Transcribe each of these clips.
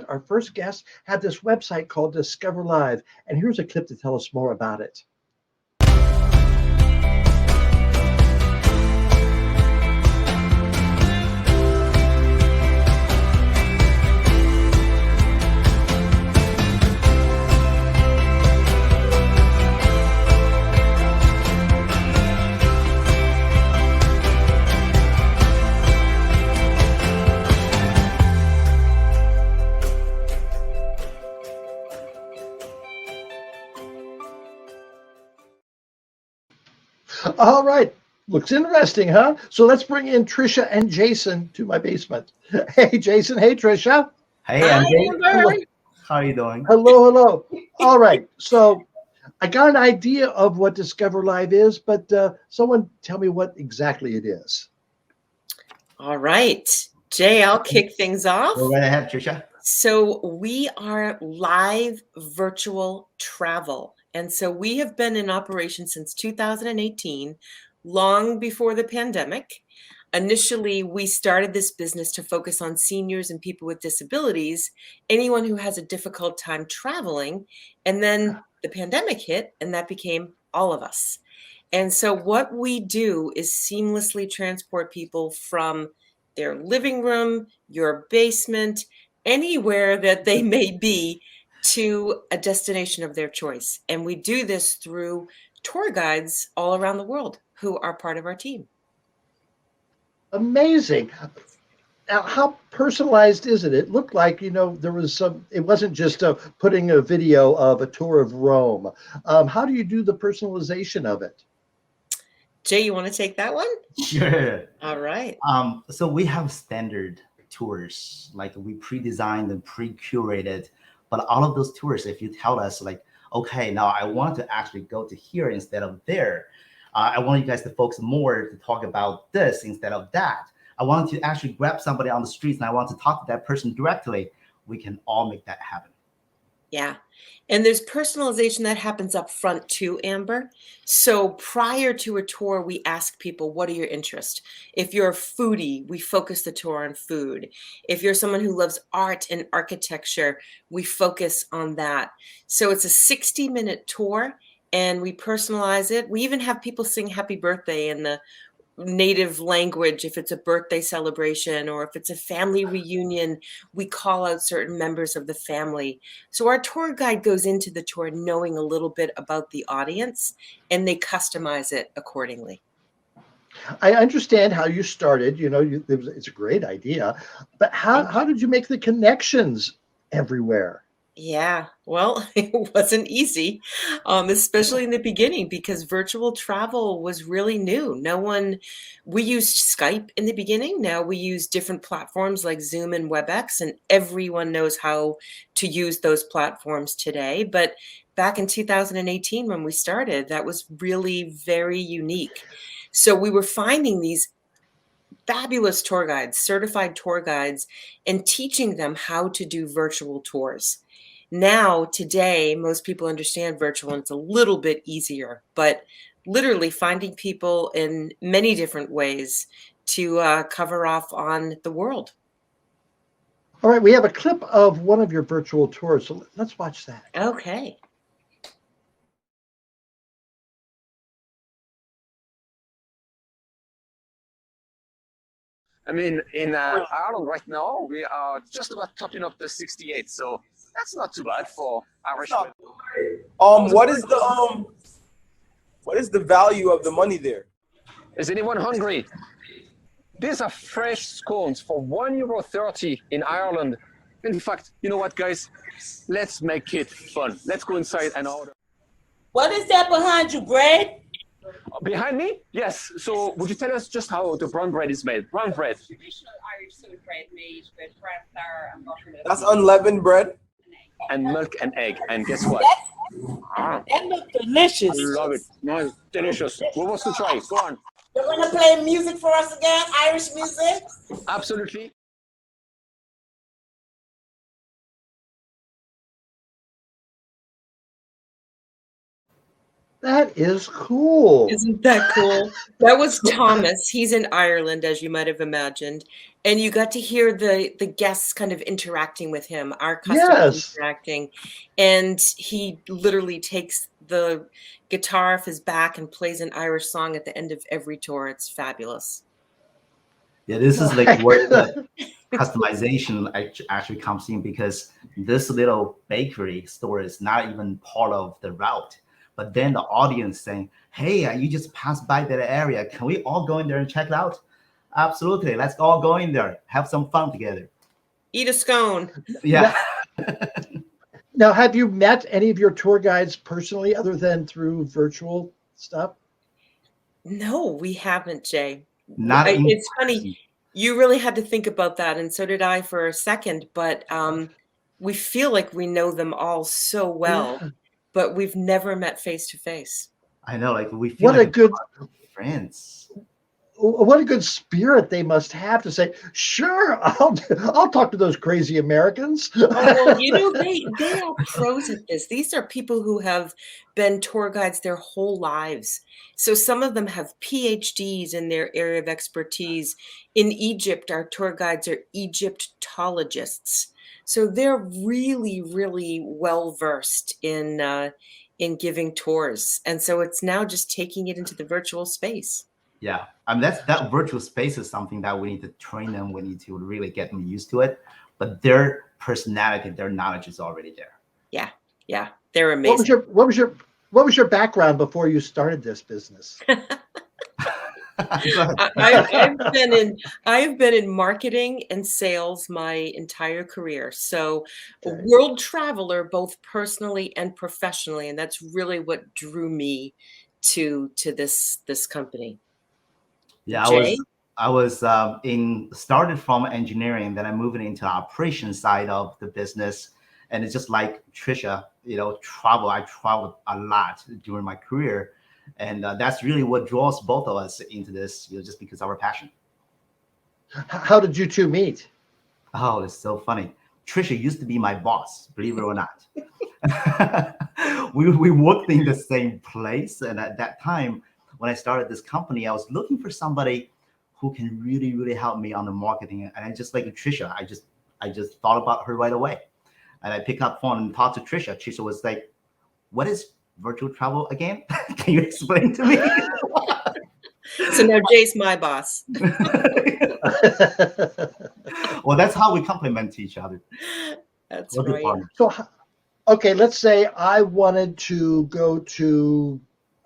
our first guest, had this website called Discover Live. And here's a clip to tell us more about it. All right. Looks interesting, huh? So let's bring in Trisha and Jason to my basement. Hey, Jason. Hey, Trisha. Hey, Hi, Andy. Amber. How are you doing? Hello, hello. All right. So I got an idea of what Discover Live is, but someone tell me what exactly it is. All right, Jay, I'll kick things off. Go right ahead, Trisha. So we are live virtual travel. And so we have been in operation since 2018, long before the pandemic. Initially, we started this business to focus on seniors and people with disabilities, anyone who has a difficult time traveling. And then the pandemic hit, and that became all of us. And so what we do is seamlessly transport people from their living room, your basement, anywhere that they may be, to a destination of their choice. And we do this through tour guides all around the world who are part of our team. Amazing. Now, how personalized is it? It looked like, there was some, it wasn't just putting a video of a tour of Rome. How do you do the personalization of it? Jay, you want to take that one? Sure. All right. So we have standard tours, like we pre-designed and pre-curated, but all of those tours, if you tell us like, okay, now I want to actually go to here instead of there. I want you guys to focus more to talk about this instead of that. I want to actually grab somebody on the streets and I want to talk to that person directly. We can all make that happen. Yeah. And there's personalization that happens up front too, Amber. So prior to a tour, we ask people, what are your interests? If you're a foodie, we focus the tour on food. If you're someone who loves art and architecture, we focus on that. So it's a 60-minute tour and we personalize it. We even have people sing happy birthday in the native language if it's a birthday celebration, or if it's a family reunion, we call out certain members of the family. So our tour guide goes into the tour knowing a little bit about the audience, and they customize it accordingly. I understand how you started. It's a great idea, but how did you make the connections everywhere? Yeah, well, it wasn't easy, especially in the beginning, because virtual travel was really new. We used Skype in the beginning. Now we use different platforms like Zoom and WebEx, and everyone knows how to use those platforms today. But back in 2018, when we started, that was really very unique. So we were finding these fabulous tour guides, certified tour guides, and teaching them how to do virtual tours. Now, today, most people understand virtual and it's a little bit easier, but literally finding people in many different ways to cover off on the world. All right, we have a clip of one of your virtual tours, so let's watch that. Okay. I mean, in Ireland right now, we are just about topping up the 68, so that's not too bad for Irishmen. What is the value of the money there? Is anyone hungry? These are fresh scones for €1.30 in Ireland. In fact, you know what, guys? Let's make it fun. Let's go inside and order. What is that behind you, bread? Behind me? Yes. So would you tell us just how the brown bread is made? Brown bread. Traditional Irish sweet bread made with brown flour and butter. That's unleavened bread? And milk and egg. And guess what? That looks delicious. I love it. No, delicious. What was to try? Go on. You're going to play music for us again? Irish music? Absolutely. That is cool. Isn't that cool? That was Thomas. He's in Ireland, as you might have imagined. And you got to hear the guests kind of interacting with him, our customers Yes. interacting. And he literally takes the guitar off his back and plays an Irish song at the end of every tour. It's fabulous. Yeah, this is like where the customization actually comes in, because this little bakery store is not even part of the route. But then the audience saying, "Hey, you just passed by that area. Can we all go in there and check it out?" Absolutely. Let's all go in there, have some fun together. Eat a scone. Yeah. Now, have you met any of your tour guides personally other than through virtual stuff? No, we haven't, Jay. Not in It's funny. person. You really had to think about that, and so did I for a second. But we feel like we know them all so well, Yeah. but we've never met face to face. I know, like we feel What like a good friends. what a good spirit they must have to say, sure, I'll talk to those crazy Americans. Oh, well, you know, they are pros at this. These are people who have been tour guides their whole lives. So some of them have PhDs in their area of expertise. In Egypt, our tour guides are Egyptologists. So they're really, really well versed in giving tours. And so it's now just taking it into the virtual space. Yeah, I mean that virtual space is something that we need to train them. We need to really get them used to it. But their personality, their knowledge is already there. Yeah, they're amazing. What was your background before you started this business? Go ahead. I've been in marketing and sales my entire career. So a Okay. world traveler, both personally and professionally, and that's really what drew me to this company. Yeah, Jay? I was started from engineering, then I moved into the operations side of the business, and it's just like Trisha, travel. I traveled a lot during my career, and that's really what draws both of us into this, just because of our passion. How did you two meet? Oh, it's so funny. Trisha used to be my boss, believe it or not. we worked in the same place, and at that time, when I started this company, I was looking for somebody who can really, really help me on the marketing. And I just like Trisha, I just thought about her right away. And I picked up phone and talked to Trisha. Trisha was like, "What is virtual travel again? Can you explain to me?" So now Jay's my boss. Well, that's how we complement each other. That's We're good right. partners. So, okay, let's say I wanted to go to,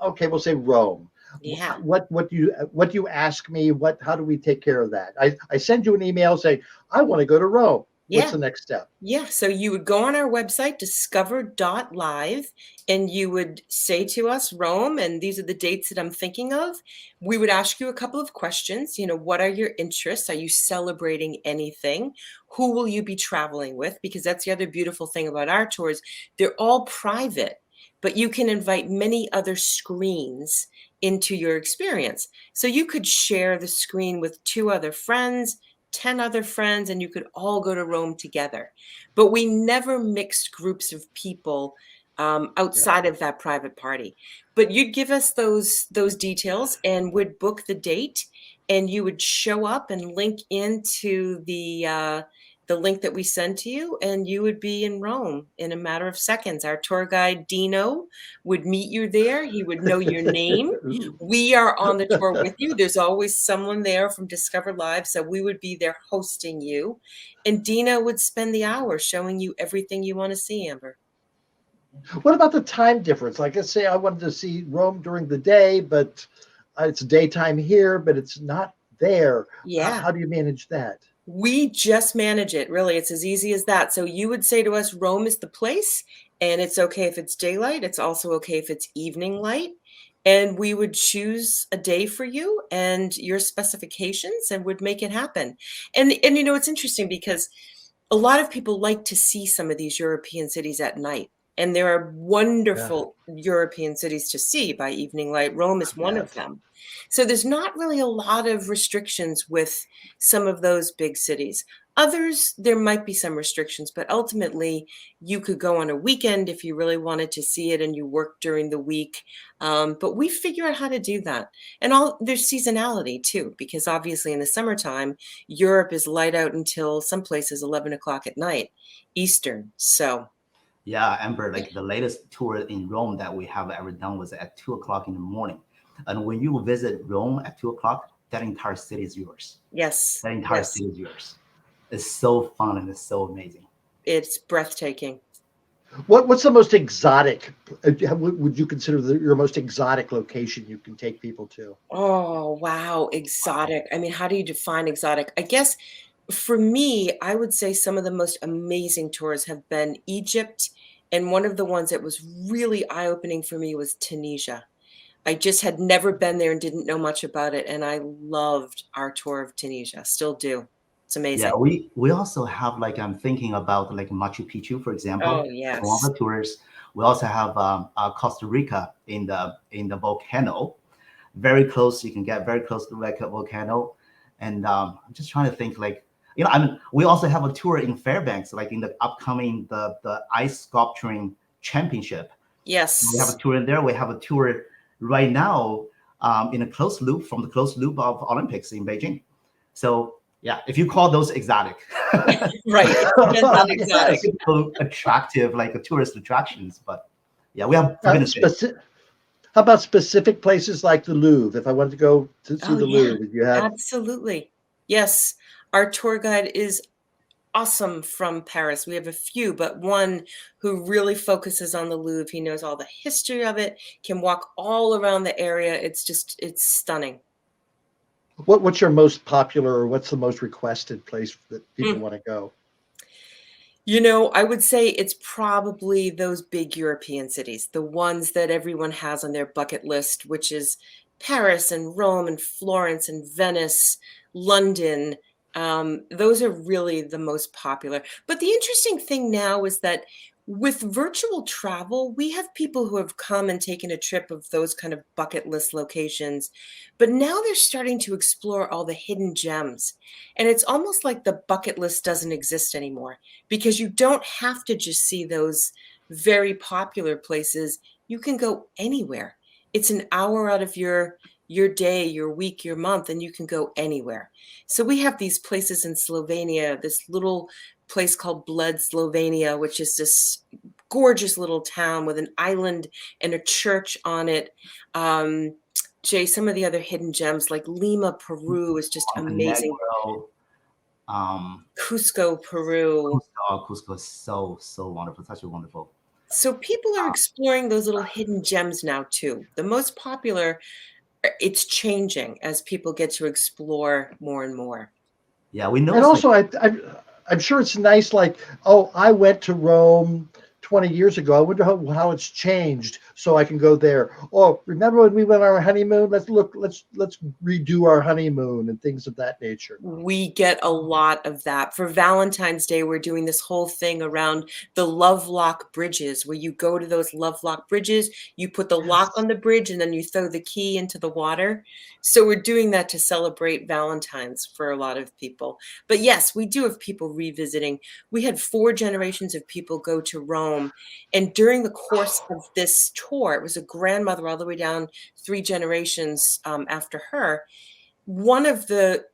okay, we'll say Rome. Yeah. What do you ask me? How do we take care of that? I send you an email saying I want to go to Rome. What's Yeah. the next step? Yeah, so you would go on our website, discover.live, and you would say to us, Rome, and these are the dates that I'm thinking of. We would ask you a couple of questions. What are your interests? Are you celebrating anything? Who will you be traveling with? Because that's the other beautiful thing about our tours. They're all private, but you can invite many other screens into your experience. So you could share the screen with 2 other friends, 10 other friends, and you could all go to Rome together. But we never mixed groups of people outside of that private party. But you'd give us those details and would book the date, and you would show up and link into the link that we send to you, and you would be in Rome in a matter of seconds. Our tour guide, Dino, would meet you there. He would know your name. We are on the tour with you. There's always someone there from Discover Live, so we would be there hosting you. And Dino would spend the hour showing you everything you want to see, Amber. What about the time difference? Like, let's say I wanted to see Rome during the day, but it's daytime here, but it's not there. Yeah. How do you manage that? We just manage it. Really, it's as easy as that. So you would say to us, Rome is the place, and it's okay if it's daylight. It's also okay if it's evening light. And we would choose a day for you and your specifications and would make it happen. And it's interesting because a lot of people like to see some of these European cities at night. And there are wonderful European cities to see by evening light. Rome is one of them. So there's not really a lot of restrictions with some of those big cities. Others, there might be some restrictions, but ultimately you could go on a weekend if you really wanted to see it and you work during the week. But we figure out how to do that. And there's seasonality too, because obviously in the summertime, Europe is light out until some places 11 o'clock at night, Eastern. So Yeah, Amber, like the latest tour in Rome that we have ever done was at 2 o'clock in the morning. And when you visit Rome at 2 o'clock, that entire city is yours. yes, That entire yes, city is yours. It's so fun and it's so amazing. it's breathtaking. What's the most exotic? Would you consider your most exotic location you can take people to? Oh, wow, exotic. I mean, how do you define exotic? I guess for me, I would say some of the most amazing tours have been Egypt, and one of the ones that was really eye-opening for me was Tunisia. I just had never been there and didn't know much about it, and I loved our tour of Tunisia. Still do. It's Yeah, amazing. we also have like I'm thinking about like Machu Picchu, for example, Oh, as one yes. of the tours. We also have Costa Rica in the volcano, very close. You can get very close to like a volcano, and I'm just trying to think like I mean we also have a tour in Fairbanks, like in the upcoming the ice sculpturing championship. We have a Yes. tour in there. We have a tour right now in a closed loop from the closed loop of Olympics in Beijing. So yeah, if you call those exotic, Right. It depends on exotic. Yes. typical attractive like tourist attractions. But yeah, we have for Uh, goodness sake. speci- how about specific places like the Louvre? If I wanted to go to see Oh, the yeah, Louvre, you have absolutely. Yes. Our tour guide is awesome from Paris. We have a few, but one who really focuses on the Louvre. He knows all the history of it, can walk all around the area. It's stunning. what's your most popular or what's the most requested place that people Mm. want to go? I would say it's probably those big European cities, the ones that everyone has on their bucket list, which is Paris and Rome and Florence and Venice, London. Those are really the most popular. But the interesting thing now is that with virtual travel, we have people who have come and taken a trip of those kind of bucket list locations, but now they're starting to explore all the hidden gems. And it's almost like the bucket list doesn't exist anymore because you don't have to just see those very popular places. You can go anywhere. It's an hour out of your day, your week, your month, and you can go anywhere. So we have these places in Slovenia, this little place called Bled, Slovenia, which is this gorgeous little town with an island and a church on it. Jay, some of the other hidden gems like Lima, Peru is just amazing. Montenegro, Cusco, Peru. Cusco is so wonderful, such a wonderful. So people are exploring those little hidden gems now too. The most popular, it's changing as people get to explore more and more. Yeah, we And noticed like also, I'm sure it's nice. Like, oh, I went to Rome 20 years ago. I wonder how it's changed, so I can go there. Oh, remember when we went on our honeymoon? Let's redo our honeymoon and things of that nature. We get a lot of that. For Valentine's Day, we're doing this whole thing around the love lock bridges, where you go to those love lock bridges, you put the lock on the bridge, and then you throw the key into the water. So we're doing that to celebrate Valentine's for a lot of people. But yes, we do have people revisiting. We had 4 generations of people go to Rome. And during the course of this tour, it was a grandmother all the way down 3 generations after her. One of the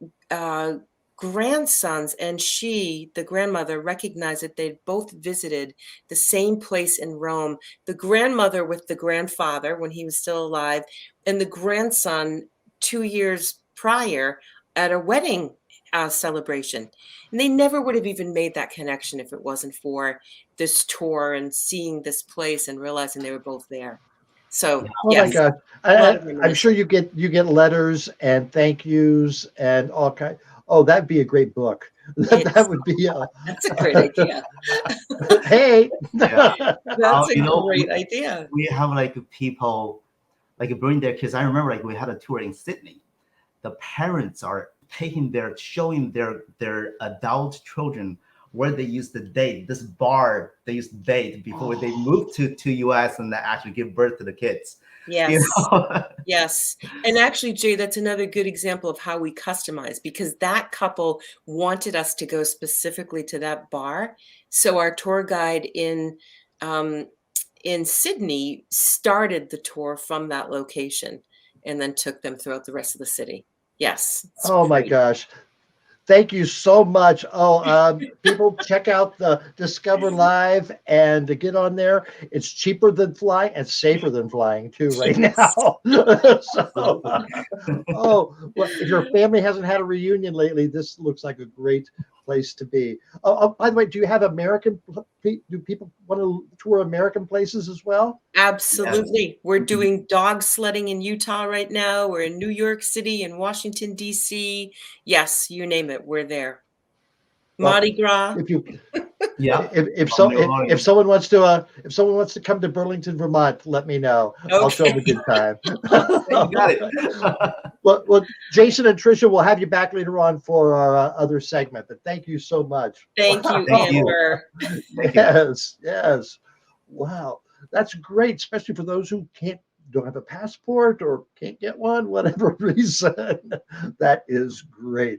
grandsons and the grandmother, recognized that they'd both visited the same place in Rome. The grandmother with the grandfather when he was still alive, and the grandson 2 years prior at a wedding celebration. And they never would have even made that connection if it wasn't for this tour and seeing this place and realizing they were both there. So Oh my yes, God! a lot of I'm sure reminiscing. you get letters and thank yous and all kind. Oh, that'd be a great book. That It's would be a That's a great idea. hey. yeah, That's a we, great idea. we have like people like bring their kids. I remember like we had a tour in Sydney. The parents are showing their adult children where they used to date, this bar they used to date before they moved to US and they actually give birth to the kids. Yes. know? Yes. And actually, Jay, that's another good example of how we customize, because that couple wanted us to go specifically to that bar. So our tour guide in Sydney started the tour from that location and then took them throughout the rest of the city. Yes. It's Oh my great. gosh. Thank you so much. Oh, people, check out the Discover Live and to get on there. It's cheaper than flying and safer than flying too right Yes. now. So, oh, well, if your family hasn't had a reunion lately, this looks like a great place to be. Oh, by the way, do you have do people want to tour American places as well? Absolutely. We're doing dog sledding in Utah right now. We're in New York City and Washington, D.C. Yes, you name it. We're there. Well, Mardi Gras. if you Yeah. if someone wants to come to Burlington, Vermont, let me know. I'll show them a good time. You got it. Well, Jason and Trisha, we'll have you back later on for our other segment. But thank you so much. Thank you, Thank you. Amber. Thank you. Yes. Wow, that's great, especially for those who don't have a passport or can't get one, whatever reason. That is great.